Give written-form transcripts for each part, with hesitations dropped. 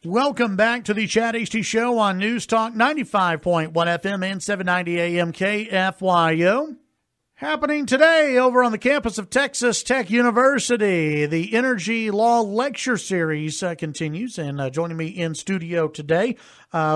Welcome back to the Chad Hasty Show on News Talk 95.1 FM and 790 AM KFYO. Happening today over on the campus of Texas Tech University, the Energy Law Lecture Series continues, and joining me in studio today,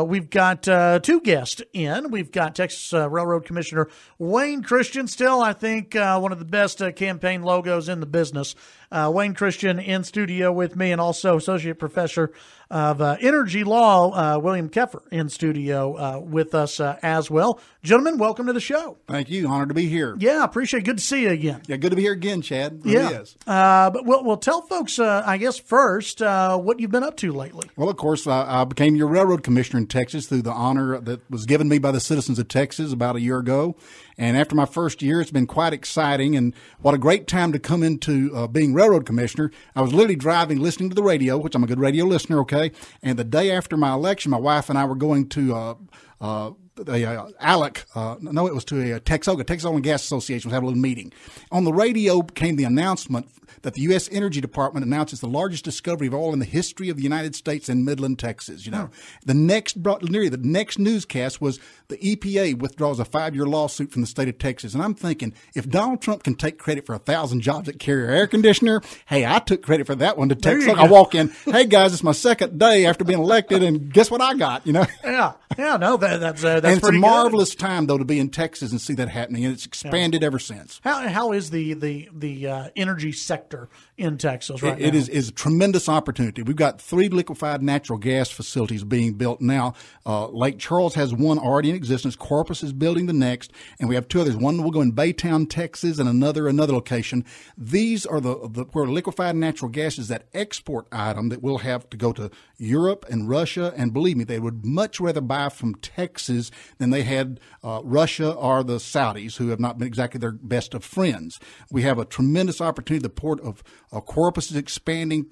we've got two guests in. We've got Texas Railroad Commissioner Wayne Christian, still, I think, one of the best campaign logos in the business. Wayne Christian in studio with me, and also Associate Professor of Energy Law, William Keffer, in studio with us as well. Gentlemen, welcome to the show. Thank you. Honored to be here. Yeah, appreciate it. Good to see you again. Yeah, good to be here again, Chad. It really is. But we'll tell folks, I guess, first, what you've been up to lately. Well, of course, I became your railroad commissioner in Texas through the honor that was given me by the citizens of Texas about a year ago. And after my first year, it's been quite exciting, and what a great time to come into being railroad commissioner. I was literally driving, listening to the radio, which I'm a good radio listener, okay? And the day after my election, my wife and I were going to Texas Oil and Gas Association was having a little meeting. On the radio came the announcement that the U.S. Energy Department announced it's the largest discovery of oil in the history of the United States in Midland, Texas. You know, the next newscast was the EPA withdraws a 5-year lawsuit from the state of Texas. And I'm thinking, if Donald Trump can take credit for 1,000 jobs at Carrier Air Conditioner, hey, I took credit for that one to Texas. I walk in, hey guys, it's my second day after being elected, and guess what I got? You know? Yeah, no, that's and it's pretty a marvelous good. time though to be in Texas and see that happening, and it's expanded ever since. How is the energy sector in Texas right now? It is a tremendous opportunity. We've got 3 liquefied natural gas facilities being built now. Lake Charles has one already in existence. Corpus is building the next, and we have 2 others. One will go in Baytown, Texas, and another location. These are where liquefied natural gas is that export item that we'll have to go to Europe and Russia, and believe me, they would much rather buy from Texas than they had Russia or the Saudis, who have not been exactly their best of friends. We have a tremendous opportunity. The port of Corpus is expanding.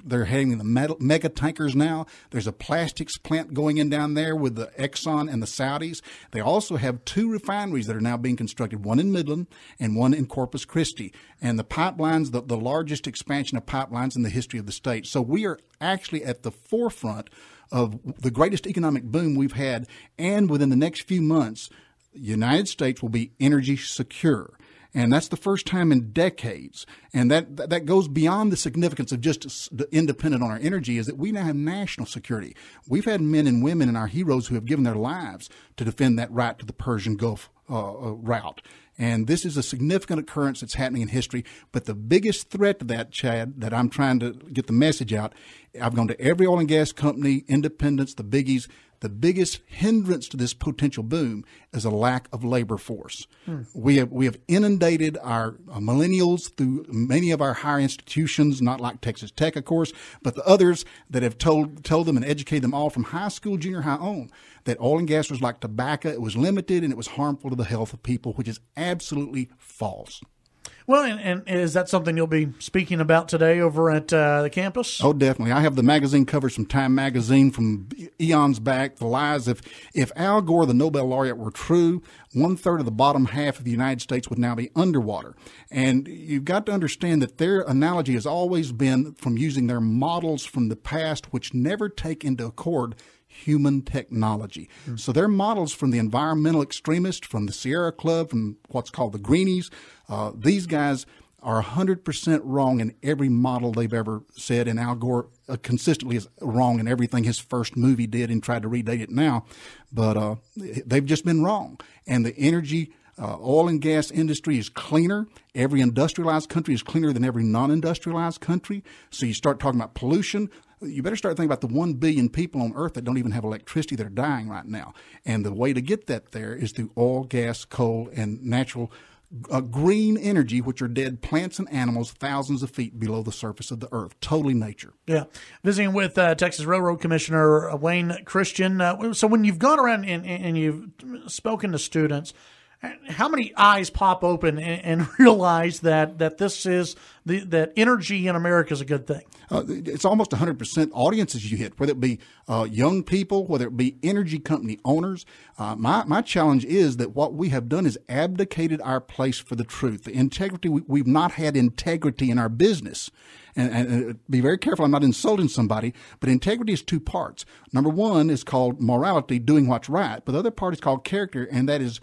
They're heading the mega tankers now. There's a plastics plant going in down there with the Exxon and the Saudis. They also have 2 refineries that are now being constructed, one in Midland and one in Corpus Christi. And the pipelines, the largest expansion of pipelines in the history of the state. So we are actually at the forefront of the greatest economic boom we've had, and within the next few months, the United States will be energy secure. And that's the first time in decades. And that goes beyond the significance of just independent on our energy, is that we now have national security. We've had men and women and our heroes who have given their lives to defend that right to the Persian Gulf route. And this is a significant occurrence that's happening in history. But the biggest threat to that, Chad, that I'm trying to get the message out, I've gone to every oil and gas company, independents, the biggies. The biggest hindrance to this potential boom is a lack of labor force. We have inundated our millennials through many of our higher institutions, not like Texas Tech, of course, but the others that have told them and educated them all from high school, junior high on, that oil and gas was like tobacco. It was limited and it was harmful to the health of people, which is absolutely false. Well, and is that something you'll be speaking about today over at the campus? Oh, definitely. I have the magazine covers from Time Magazine from eons back. The lies, if Al Gore, the Nobel laureate, were true, 1/3 of the bottom half of the United States would now be underwater. And you've got to understand that their analogy has always been from using their models from the past, which never take into accord human technology. So their models from the environmental extremists, from the Sierra Club, from what's called the Greenies, these guys are 100% wrong in every model they've ever said, and Al Gore consistently is wrong in everything his first movie did and tried to redate it now. But they've just been wrong. And the energy oil and gas industry is cleaner. Every industrialized country is cleaner than every non-industrialized country. So you start talking about pollution, you better start thinking about the 1 billion people on Earth that don't even have electricity that are dying right now. And the way to get that there is through oil, gas, coal, and natural green energy, which are dead plants and animals thousands of feet below the surface of the earth. Totally nature. Yeah. Visiting with Texas Railroad Commissioner Wayne Christian. So when you've gone around and you've spoken to students, how many eyes pop open and realize that this is that energy in America is a good thing. It's almost 100% audiences you hit, whether it be young people, whether it be energy company owners. My challenge is that what we have done is abdicated our place for the truth. The integrity, we've not had integrity in our business. And be very careful, I'm not insulting somebody, but integrity is two parts. Number one is called morality, doing what's right, but the other part is called character, and that is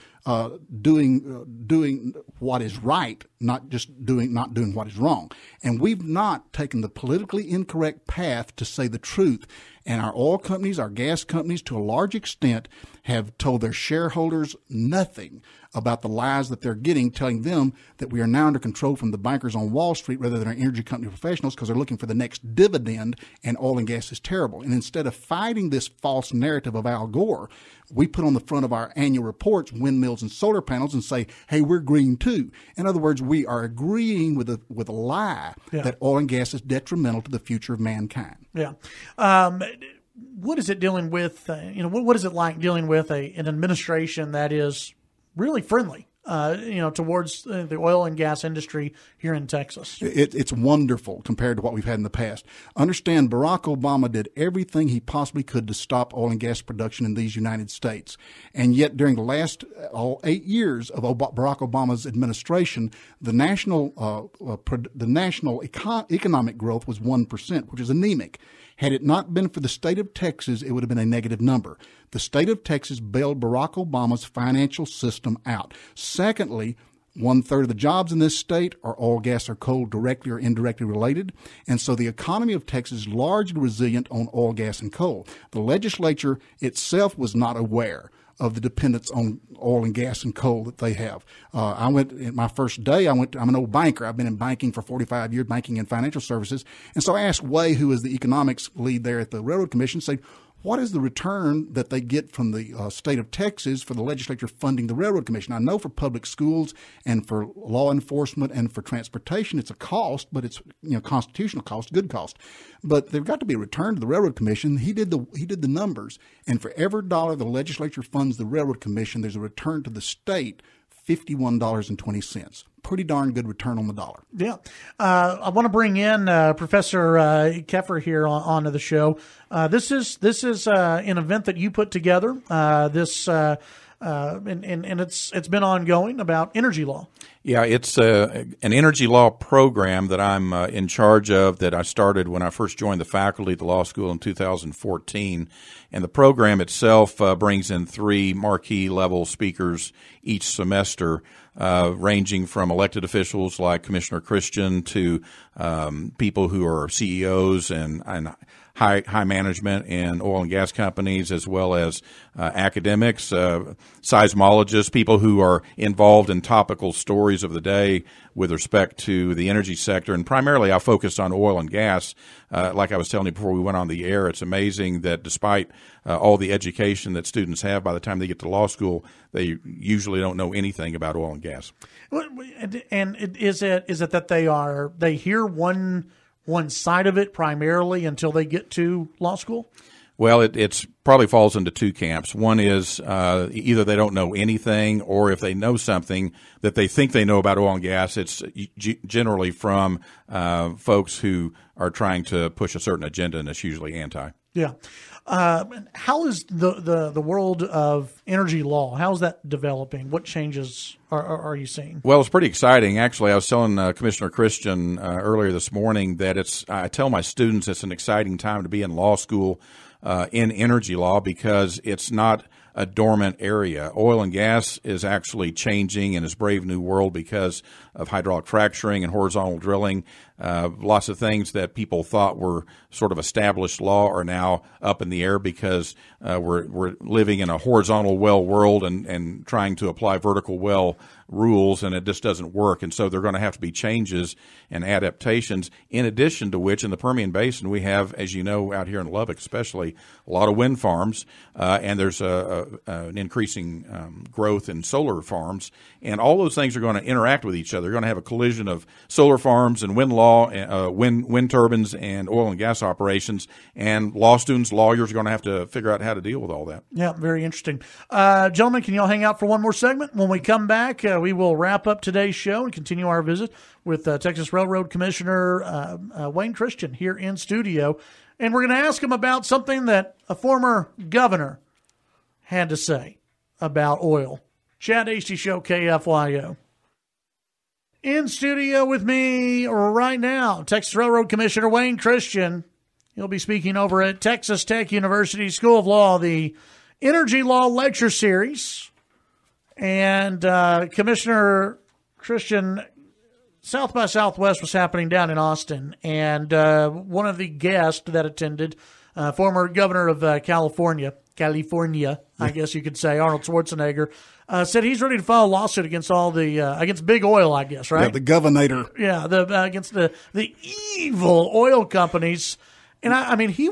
doing what is right, not doing what is wrong. And we've not taken the politically incorrect path to say the truth. And our oil companies, our gas companies, to a large extent, have told their shareholders nothing about the lies that they're getting, telling them that we are now under control from the bankers on Wall Street rather than our energy company professionals because they're looking for the next dividend, and oil and gas is terrible. And instead of fighting this false narrative of Al Gore, we put on the front of our annual reports windmills and solar panels and say, hey, we're green too. In other words, we are agreeing with a lie that oil and gas is detrimental to the future of mankind. Yeah. What is it dealing with? What is it like dealing with an administration that is really friendly, towards the oil and gas industry here in Texas? It's wonderful compared to what we've had in the past. Understand, Barack Obama did everything he possibly could to stop oil and gas production in these United States. And yet during the last 8 years of Barack Obama's administration, the national economic growth was 1%, which is anemic. Had it not been for the state of Texas, it would have been a negative number. The state of Texas bailed Barack Obama's financial system out. Secondly, 1/3 of the jobs in this state are oil, gas, or coal, directly or indirectly related. And so the economy of Texas is largely resilient on oil, gas, and coal. The legislature itself was not aware of the dependence on oil and gas and coal that they have. I went in my first day. I'm an old banker. I've been in banking for 45 years, banking and financial services. And so I asked Way, who is the economics lead there at the Railroad Commission, say, what is the return that they get from the state of Texas for the legislature funding the Railroad Commission? I know for public schools and for law enforcement and for transportation, it's a cost, but it's constitutional cost, good cost. But there's got to be a return to the Railroad Commission. He did the numbers, and for every dollar the legislature funds the Railroad Commission, there's a return to the state, $51.20. Pretty darn good return on the dollar. Yeah. I want to bring in Professor Keffer here onto the show. This is an event that you put together. And it's been ongoing about energy law. Yeah, it's an energy law program that I'm in charge of that I started when I first joined the faculty at the law school in 2014. And the program itself brings in 3 marquee level speakers each semester, ranging from elected officials like Commissioner Christian to people who are CEOs and high management in oil and gas companies, as well as academics, seismologists, people who are involved in topical stories of the day with respect to the energy sector. And primarily I focused on oil and gas. Like I was telling you before we went on the air, it's amazing that despite all the education that students have, by the time they get to law school, they usually don't know anything about oil and gas. And is it that they hear one side of it primarily until they get to law school? Well, it's probably falls into 2 camps. One is either they don't know anything, or if they know something that they think they know about oil and gas, it's generally from folks who are trying to push a certain agenda, and it's usually anti. Yeah. How is the world of energy law? How is that developing? What changes are you seeing? Well, it's pretty exciting. Actually, I was telling Commissioner Christian earlier this morning that I tell my students it's an exciting time to be in law school in energy law because it's not a dormant area. Oil and gas is actually changing in this brave new world because of hydraulic fracturing and horizontal drilling. Lots of things that people thought were sort of established law are now up in the air because we're living in a horizontal well world and trying to apply vertical well rules, and it just doesn't work. And so there are going to have to be changes and adaptations, in addition to which in the Permian Basin we have, as you know, out here in Lubbock especially, a lot of wind farms, and there's an increasing growth in solar farms. And all those things are going to interact with each other. They're going to have a collision of solar farms and wind law, wind turbines, and oil and gas operations. And law students, lawyers are going to have to figure out how to deal with all that. Yeah, very interesting. Gentlemen, can y'all hang out for one more segment? When we come back, we will wrap up today's show and continue our visit with Texas Railroad Commissioner Wayne Christian here in studio. And we're going to ask him about something that a former governor had to say about oil. Chad Hasty Show, KFYO. In studio with me right now, Texas Railroad Commissioner Wayne Christian. He'll be speaking over at Texas Tech University School of Law, the Energy Law Lecture Series. And Commissioner Christian, South by Southwest was happening down in Austin, and one of the guests that attended, former governor of California, I guess you could say, Arnold Schwarzenegger, said he's ready to file a lawsuit against against big oil, I guess, right? Yeah, the governor. Yeah, against the evil oil companies. And I mean, he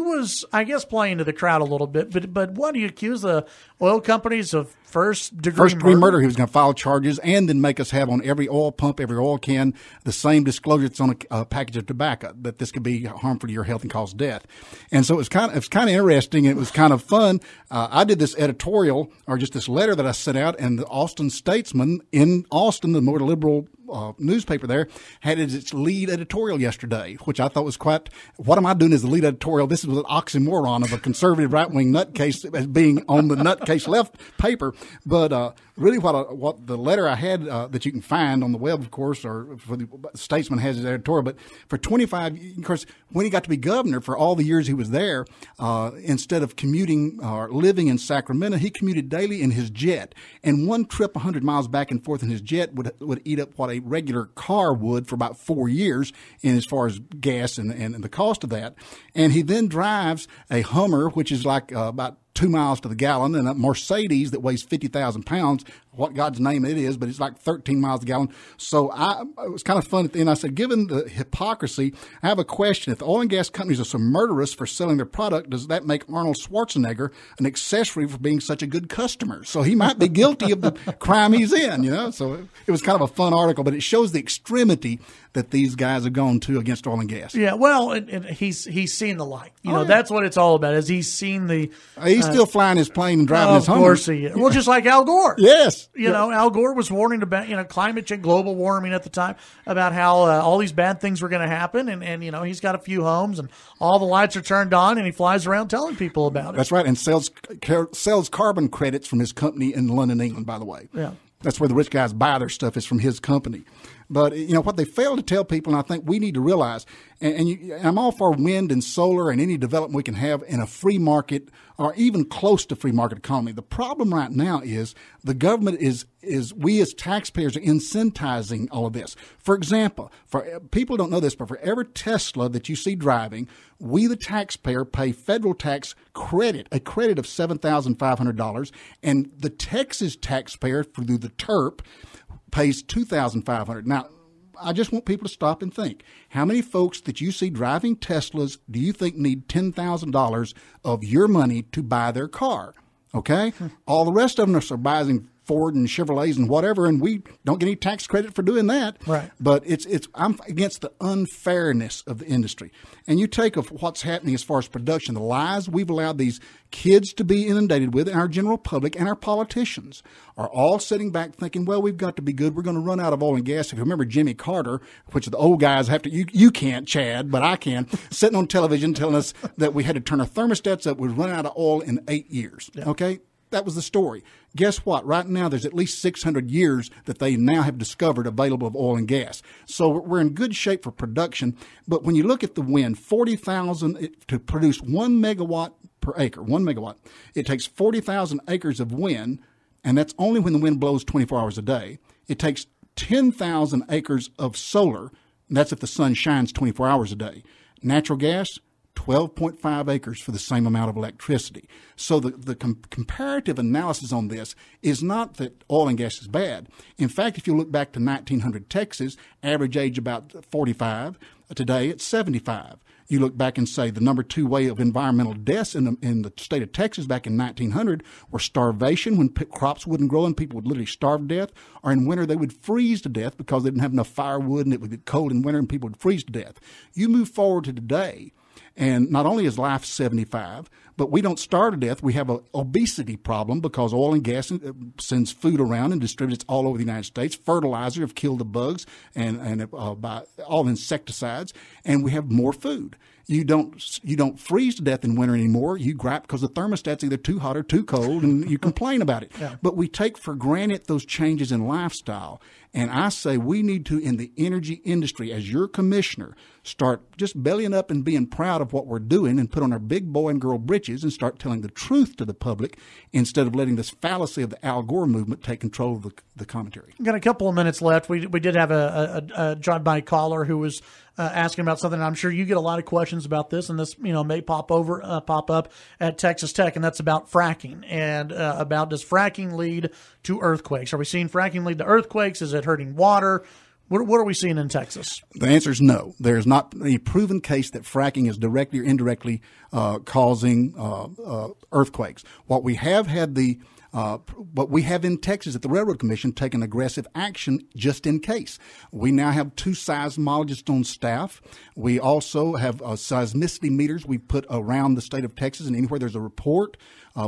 was, I guess, playing to the crowd a little bit. But what do you accuse the oil companies of first degree murder? He was going to file charges and then make us have on every oil pump, every oil can, the same disclosure that's on a package of tobacco, that this could be harmful to your health and cause death. And so it was kind of interesting. It was kind of fun. I did this editorial, or just this letter that I sent out, and the Austin Statesman in Austin, the more liberal newspaper there, had its lead editorial yesterday, which I thought was quite, what am I doing as the lead editorial? This was an oxymoron of a conservative right-wing nutcase as being on the nutcase left paper. But really what the letter I had that you can find on the web, of course, or for the Statesman has his editorial, but for 25, of course, when he got to be governor, for all the years he was there, instead of commuting or living in Sacramento, he commuted daily in his jet. And one trip 100 miles back and forth in his jet would eat up what a regular car would for about 4 years, in as far as gas and the cost of that. And he then drives a Hummer, which is like about 2 miles to the gallon, and a Mercedes that weighs 50,000 pounds, what God's name it is, but it's like 13 miles a gallon. So it was kind of fun at the end. I said, given the hypocrisy, I have a question. If the oil and gas companies are so murderous for selling their product, does that make Arnold Schwarzenegger an accessory for being such a good customer? So he might be guilty of the crime he's in, So it was kind of a fun article, but it shows the extremity that these guys have gone to against oil and gas. Yeah, well, and he's seen the light. That's what it's all about, is he's seen the... He's still flying his plane and driving his Hummer. Of course he is. Well, just like Al Gore. Yes. Al Gore was warning about, climate change, global warming at the time, about how all these bad things were going to happen. And he's got a few homes and all the lights are turned on and he flies around telling people about it. That's right. And sells carbon credits from his company in London, England, by the way. Yeah. That's where the rich guys buy their stuff, is from his company. But, what they fail to tell people, and I think we need to realize, and I'm all for wind and solar and any development we can have in a free market or even close to free market economy. The problem right now is the government is we as taxpayers are incentivizing all of this. For example, for people don't know this, but for every Tesla that you see driving, we the taxpayer pay federal tax credit, a credit of $7,500, and the Texas taxpayer through the TERP pays $2,500. Now, I just want people to stop and think. How many folks that you see driving Teslas do you think need $10,000 of your money to buy their car? Okay? All the rest of them are buying Ford and Chevrolets and whatever, and we don't get any tax credit for doing that. Right. But I'm against the unfairness of the industry. And you take of what's happening as far as production, the lies we've allowed these kids to be inundated with, and our general public and our politicians are all sitting back thinking, well, we've got to be good. We're going to run out of oil and gas. If you remember Jimmy Carter, which the old guys have to, you can't, Chad, but I can, sitting on television telling us that we had to turn our thermostats up, we'd run out of oil in 8 years. Yeah. Okay? That was the story. Guess what? Right now, there's at least 600 years that they now have discovered available of oil and gas. So we're in good shape for production. But when you look at the wind, 40,000 to produce 1 megawatt per acre, 1 megawatt, it takes 40,000 acres of wind, and that's only when the wind blows 24 hours a day. It takes 10,000 acres of solar, and that's if the sun shines 24 hours a day. Natural gas, 12.5 acres for the same amount of electricity. So the comparative analysis on this is not that oil and gas is bad. In fact, if you look back to 1900 Texas, average age about 45. Today it's 75. You look back and say the number 2 way of environmental deaths in the state of Texas back in 1900 were starvation, when crops wouldn't grow and people would literally starve to death, or in winter they would freeze to death because they didn't have enough firewood and it would get cold in winter and people would freeze to death. You move forward to today, and not only is life 75, but we don't starve to death. We have an obesity problem because oil and gas sends food around and distributes all over the United States. Fertilizer have killed the bugs and by all insecticides, and we have more food. You don't freeze to death in winter anymore. You gripe because the thermostat's either too hot or too cold, and you complain about it. Yeah. But we take for granted those changes in lifestyle. And I say we need to, in the energy industry, as your commissioner, start just bellying up and being proud of what we're doing and put on our big boy and girl britches and start telling the truth to the public instead of letting this fallacy of the Al Gore movement take control of the commentary. We've got a couple of minutes left. We did have a drive-by caller who was asking about something. I'm sure you get a lot of questions about this, and this may pop up at Texas Tech, and that's about fracking and about, does fracking lead to earthquakes? Are we seeing fracking lead to earthquakes? Is it hurting water? What are we seeing in Texas? The answer is no. There's not a proven case that fracking is directly or indirectly causing earthquakes. What we have in Texas at the Railroad Commission taken aggressive action just in case. We now have 2 seismologists on staff. We also have seismicity meters we put around the state of Texas, and anywhere there's a report,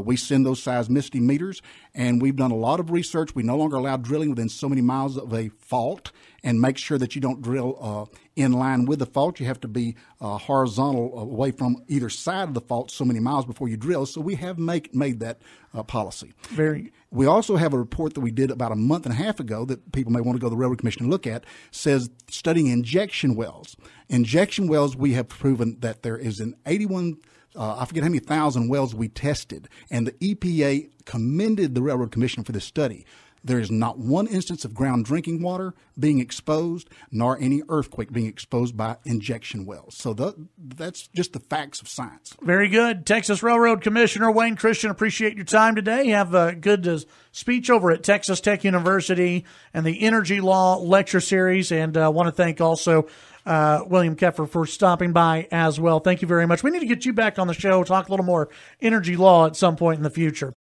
we send those seismicity meters, and we've done a lot of research. We no longer allow drilling within so many miles of a fault, and make sure that you don't drill in line with the fault. You have to be horizontal away from either side of the fault so many miles before you drill. So we have made that policy. We also have a report that we did about a month and a half ago that people may want to go to the Railroad Commission and look at, says studying injection wells. Injection wells, we have proven that there is an 81 I forget how many thousand wells we tested, and the EPA commended the Railroad Commission for this study. There is not one instance of ground drinking water being exposed, nor any earthquake being exposed by injection wells. So that's just the facts of science. Very good. Texas Railroad Commissioner Wayne Christian, appreciate your time today. Have a good speech over at Texas Tech University and the Energy Law Lecture Series, and I want to thank also William Keffer for stopping by as well. Thank you very much. We need to get you back on the show, talk a little more energy law at some point in the future.